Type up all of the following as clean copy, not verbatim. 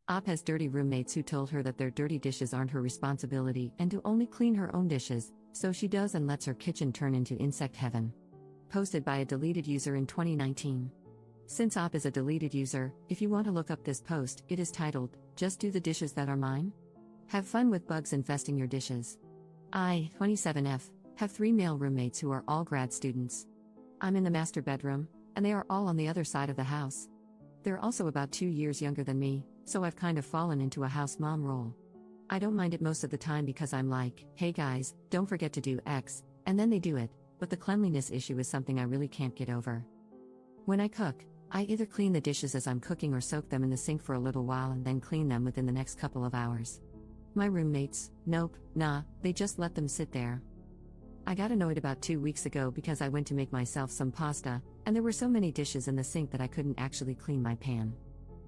Op has dirty roommates who told her that their dirty dishes aren't her responsibility and to only clean her own dishes, so she does and lets her kitchen turn into insect heaven. Posted by a deleted user in 2019. Since Op is a deleted user, if you want to look up this post, it is titled, "Just Do the Dishes That Are Mine?" Have fun with bugs infesting your dishes. I, 27F, have 3 male roommates who are all grad students. I'm in the master bedroom, and they are all on the other side of the house. They're also about 2 years younger than me, so I've kind of fallen into a house mom role. I don't mind it most of the time because I'm like, hey guys, don't forget to do X, and then they do it, but the cleanliness issue is something I really can't get over. When I cook, I either clean the dishes as I'm cooking or soak them in the sink for a little while and then clean them within the next couple of hours. My roommates, nope, nah, they just let them sit there. I got annoyed about 2 weeks ago because I went to make myself some pasta, and there were so many dishes in the sink that I couldn't actually clean my pan.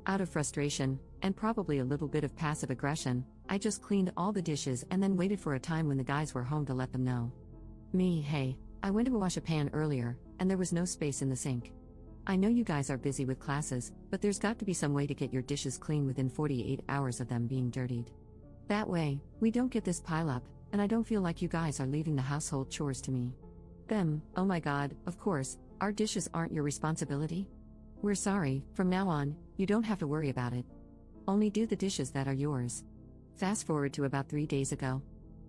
Out of frustration, and probably a little bit of passive aggression, I just cleaned all the dishes and then waited for a time when the guys were home to let them know. Hey, I went to wash a pan earlier, and there was no space in the sink. I know you guys are busy with classes, but there's got to be some way to get your dishes clean within 48 hours of them being dirtied. That way, we don't get this pileup, and I don't feel like you guys are leaving the household chores to me. Them, oh my god, of course, our dishes aren't your responsibility? We're sorry, from now on, you don't have to worry about it. Only do the dishes that are yours. Fast forward to about 3 days ago.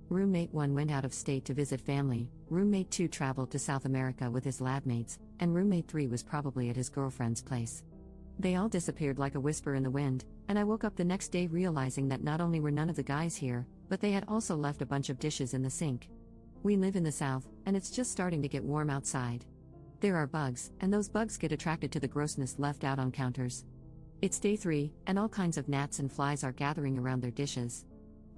Roommate 1 went out of state to visit family, roommate 2 traveled to South America with his lab mates, and roommate 3 was probably at his girlfriend's place. They all disappeared like a whisper in the wind, and I woke up the next day realizing that not only were none of the guys here, but they had also left a bunch of dishes in the sink. We live in the south, and it's just starting to get warm outside. There are bugs, and those bugs get attracted to the grossness left out on counters. It's day 3, and all kinds of gnats and flies are gathering around their dishes.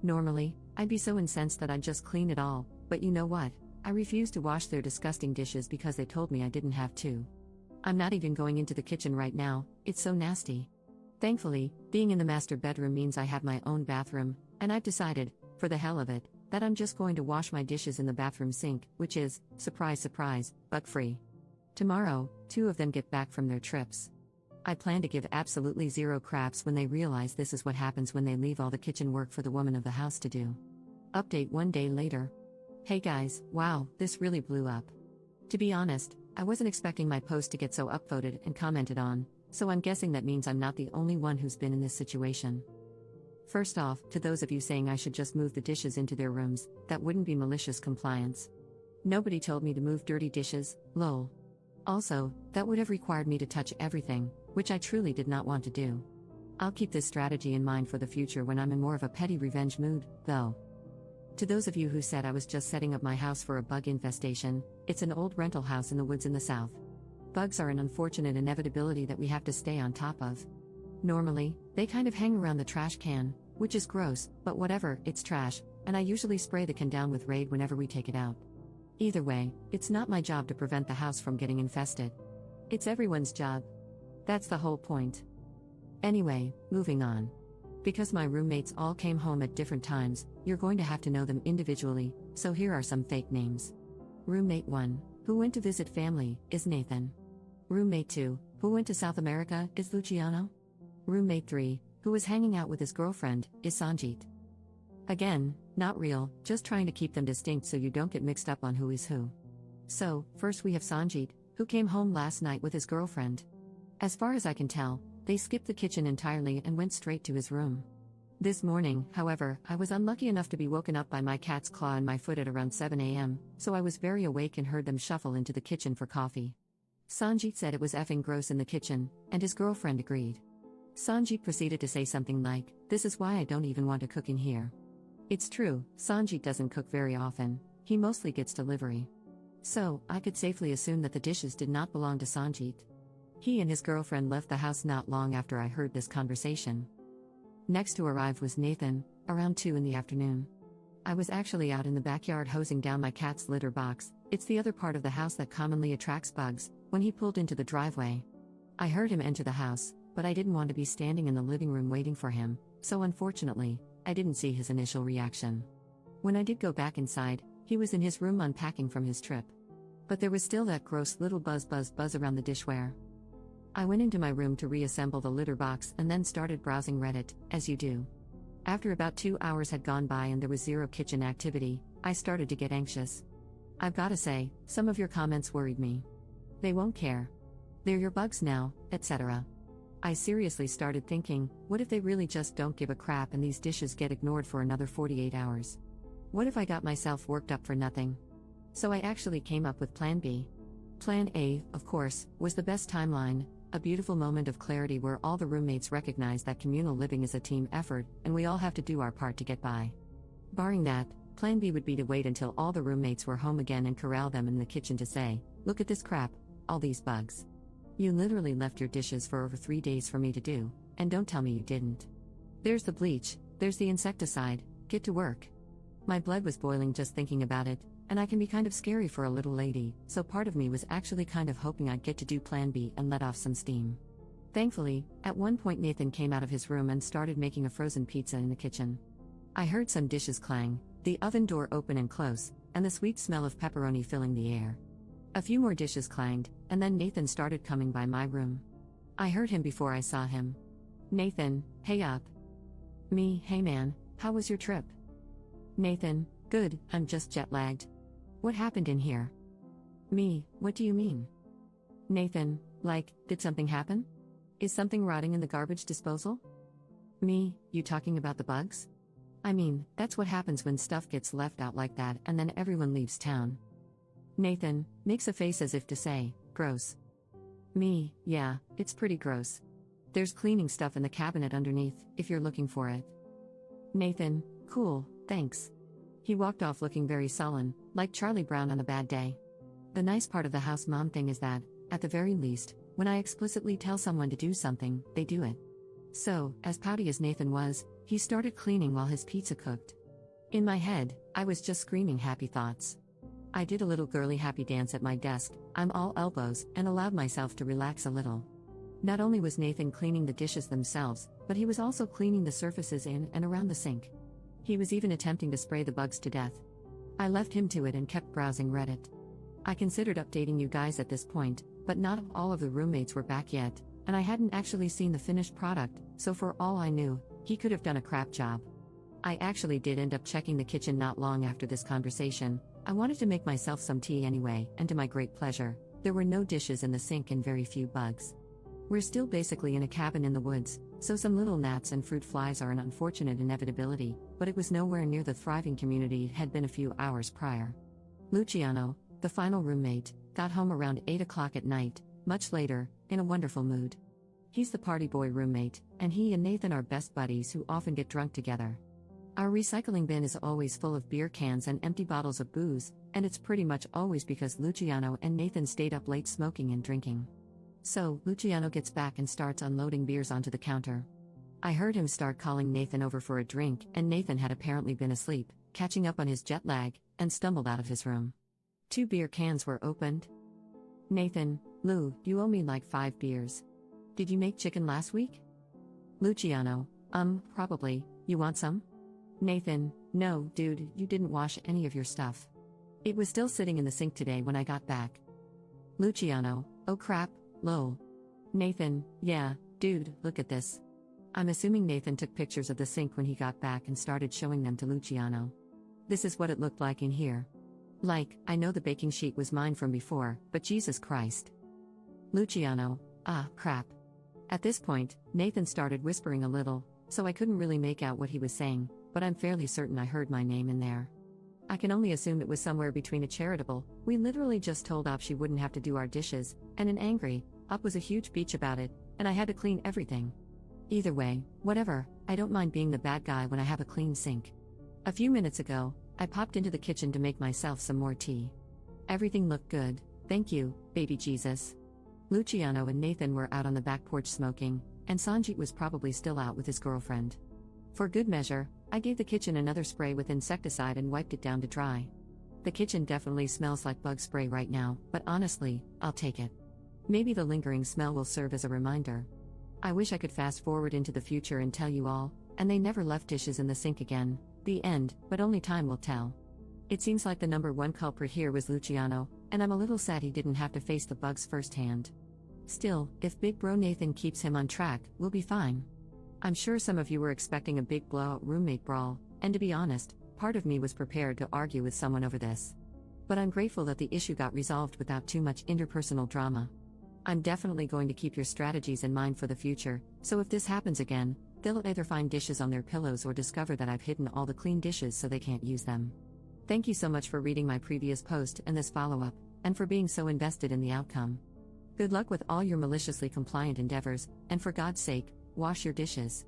Normally, I'd be so incensed that I'd just clean it all, but you know what? I refuse to wash their disgusting dishes because they told me I didn't have to. I'm not even going into the kitchen right now, it's so nasty. Thankfully, being in the master bedroom means I have my own bathroom, and I've decided, for the hell of it, that I'm just going to wash my dishes in the bathroom sink, which is, surprise surprise, bug-free. Tomorrow, 2 of them get back from their trips. I plan to give absolutely zero craps when they realize this is what happens when they leave all the kitchen work for the woman of the house to do. Update 1 day later. Hey guys, wow, this really blew up. To be honest, I wasn't expecting my post to get so upvoted and commented on, so I'm guessing that means I'm not the only one who's been in this situation. First off, to those of you saying I should just move the dishes into their rooms, that wouldn't be malicious compliance. Nobody told me to move dirty dishes, lol. Also, that would have required me to touch everything, which I truly did not want to do. I'll keep this strategy in mind for the future when I'm in more of a petty revenge mood, though. To those of you who said I was just setting up my house for a bug infestation, it's an old rental house in the woods in the south. Bugs are an unfortunate inevitability that we have to stay on top of. Normally, they kind of hang around the trash can, which is gross, but whatever, it's trash, and I usually spray the can down with Raid whenever we take it out. Either way, it's not my job to prevent the house from getting infested. It's everyone's job. That's the whole point. Anyway, moving on. Because my roommates all came home at different times, you're going to have to know them individually, so here are some fake names. Roommate 1, who went to visit family, is Nathan. Roommate 2, who went to South America, is Luciano. Roommate 3, who was hanging out with his girlfriend, is Sanjit. Again, not real, just trying to keep them distinct so you don't get mixed up on who is who. So, first we have Sanjit, who came home last night with his girlfriend. As far as I can tell, they skipped the kitchen entirely and went straight to his room. This morning, however, I was unlucky enough to be woken up by my cat's claw in my foot at around 7 a.m., so I was very awake and heard them shuffle into the kitchen for coffee. Sanjit said it was effing gross in the kitchen, and his girlfriend agreed. Sanjit proceeded to say something like, "This is why I don't even want to cook in here." It's true, Sanjit doesn't cook very often, he mostly gets delivery. So, I could safely assume that the dishes did not belong to Sanjit. He and his girlfriend left the house not long after I heard this conversation. Next to arrive was Nathan, around 2 in the afternoon. I was actually out in the backyard hosing down my cat's litter box, it's the other part of the house that commonly attracts bugs, when he pulled into the driveway. I heard him enter the house, but I didn't want to be standing in the living room waiting for him, so unfortunately, I didn't see his initial reaction. When I did go back inside, he was in his room unpacking from his trip. But there was still that gross little buzz around the dishware. I went into my room to reassemble the litter box and then started browsing Reddit, as you do. After about 2 hours had gone by and there was zero kitchen activity, I started to get anxious. I've gotta say, some of your comments worried me. They won't care. They're your bugs now, etc. I seriously started thinking, what if they really just don't give a crap and these dishes get ignored for another 48 hours? What if I got myself worked up for nothing? So I actually came up with Plan B. Plan A, of course, was the best timeline, a beautiful moment of clarity where all the roommates recognize that communal living is a team effort and we all have to do our part to get by. Barring that, Plan B would be to wait until all the roommates were home again and corral them in the kitchen to say, look at this crap, all these bugs. You literally left your dishes for over 3 days for me to do, and don't tell me you didn't. There's the bleach, there's the insecticide, get to work. My blood was boiling just thinking about it, and I can be kind of scary for a little lady, so part of me was actually kind of hoping I'd get to do Plan B and let off some steam. Thankfully, at one point Nathan came out of his room and started making a frozen pizza in the kitchen. I heard some dishes clang, the oven door open and close, and the sweet smell of pepperoni filling the air. A few more dishes clanged, and then Nathan started coming by my room. I heard him before I saw him. Nathan, hey up. Me, hey man, how was your trip? Nathan, good, I'm just jet lagged. What happened in here? Me, what do you mean? Nathan, like, did something happen? Is something rotting in the garbage disposal? Me, you talking about the bugs? I mean, that's what happens when stuff gets left out like that and then everyone leaves town. Nathan, makes a face as if to say, gross. Me, yeah, it's pretty gross. There's cleaning stuff in the cabinet underneath, if you're looking for it. Nathan, cool, thanks. He walked off looking very sullen, like Charlie Brown on a bad day. The nice part of the house mom thing is that, at the very least, when I explicitly tell someone to do something, they do it. So, as pouty as Nathan was, he started cleaning while his pizza cooked. In my head, I was just screaming happy thoughts. I did a little girly happy dance at my desk, I'm all elbows, and allowed myself to relax a little. Not only was Nathan cleaning the dishes themselves, but he was also cleaning the surfaces in and around the sink. He was even attempting to spray the bugs to death. I left him to it and kept browsing Reddit. I considered updating you guys at this point, but not all of the roommates were back yet, and I hadn't actually seen the finished product, so for all I knew, he could have done a crap job. I actually did end up checking the kitchen not long after this conversation. I wanted to make myself some tea anyway, and to my great pleasure, there were no dishes in the sink and very few bugs. We're still basically in a cabin in the woods, so some little gnats and fruit flies are an unfortunate inevitability, but it was nowhere near the thriving community it had been a few hours prior. Luciano, the final roommate, got home around 8 o'clock at night, much later, in a wonderful mood. He's the party boy roommate, and he and Nathan are best buddies who often get drunk together. Our recycling bin is always full of beer cans and empty bottles of booze, and it's pretty much always because Luciano and Nathan stayed up late smoking and drinking. So, Luciano gets back and starts unloading beers onto the counter. I heard him start calling Nathan over for a drink, and Nathan had apparently been asleep, catching up on his jet lag, and stumbled out of his room. 2 beer cans were opened. Nathan, Lou, you owe me like 5 beers. Did you make chicken last week? Luciano, probably, you want some? Nathan, no, dude, you didn't wash any of your stuff. It was still sitting in the sink today when I got back. Luciano, oh crap, lol. Nathan, yeah, dude, look at this. I'm assuming Nathan took pictures of the sink when he got back and started showing them to Luciano. This is what it looked like in here. Like, I know the baking sheet was mine from before, but Jesus Christ. Luciano, crap. At this point, Nathan started whispering a little, so I couldn't really make out what he was saying, but I'm fairly certain I heard my name in there. I can only assume it was somewhere between a charitable, we literally just told Op she wouldn't have to do our dishes, and an angry, Op was a huge bitch about it, and I had to clean everything. Either way, whatever, I don't mind being the bad guy when I have a clean sink. A few minutes ago, I popped into the kitchen to make myself some more tea. Everything looked good, thank you, baby Jesus. Luciano and Nathan were out on the back porch smoking, and Sanjit was probably still out with his girlfriend. For good measure, I gave the kitchen another spray with insecticide and wiped it down to dry. The kitchen definitely smells like bug spray right now, but honestly, I'll take it. Maybe the lingering smell will serve as a reminder. I wish I could fast forward into the future and tell you all, and they never left dishes in the sink again, the end, but only time will tell. It seems like the number one culprit here was Luciano, and I'm a little sad he didn't have to face the bugs firsthand. Still, if Big Bro Nathan keeps him on track, we'll be fine. I'm sure some of you were expecting a big blowout roommate brawl, and to be honest, part of me was prepared to argue with someone over this. But I'm grateful that the issue got resolved without too much interpersonal drama. I'm definitely going to keep your strategies in mind for the future, so if this happens again, they'll either find dishes on their pillows or discover that I've hidden all the clean dishes so they can't use them. Thank you so much for reading my previous post and this follow-up, and for being so invested in the outcome. Good luck with all your maliciously compliant endeavors, and for God's sake, wash your dishes.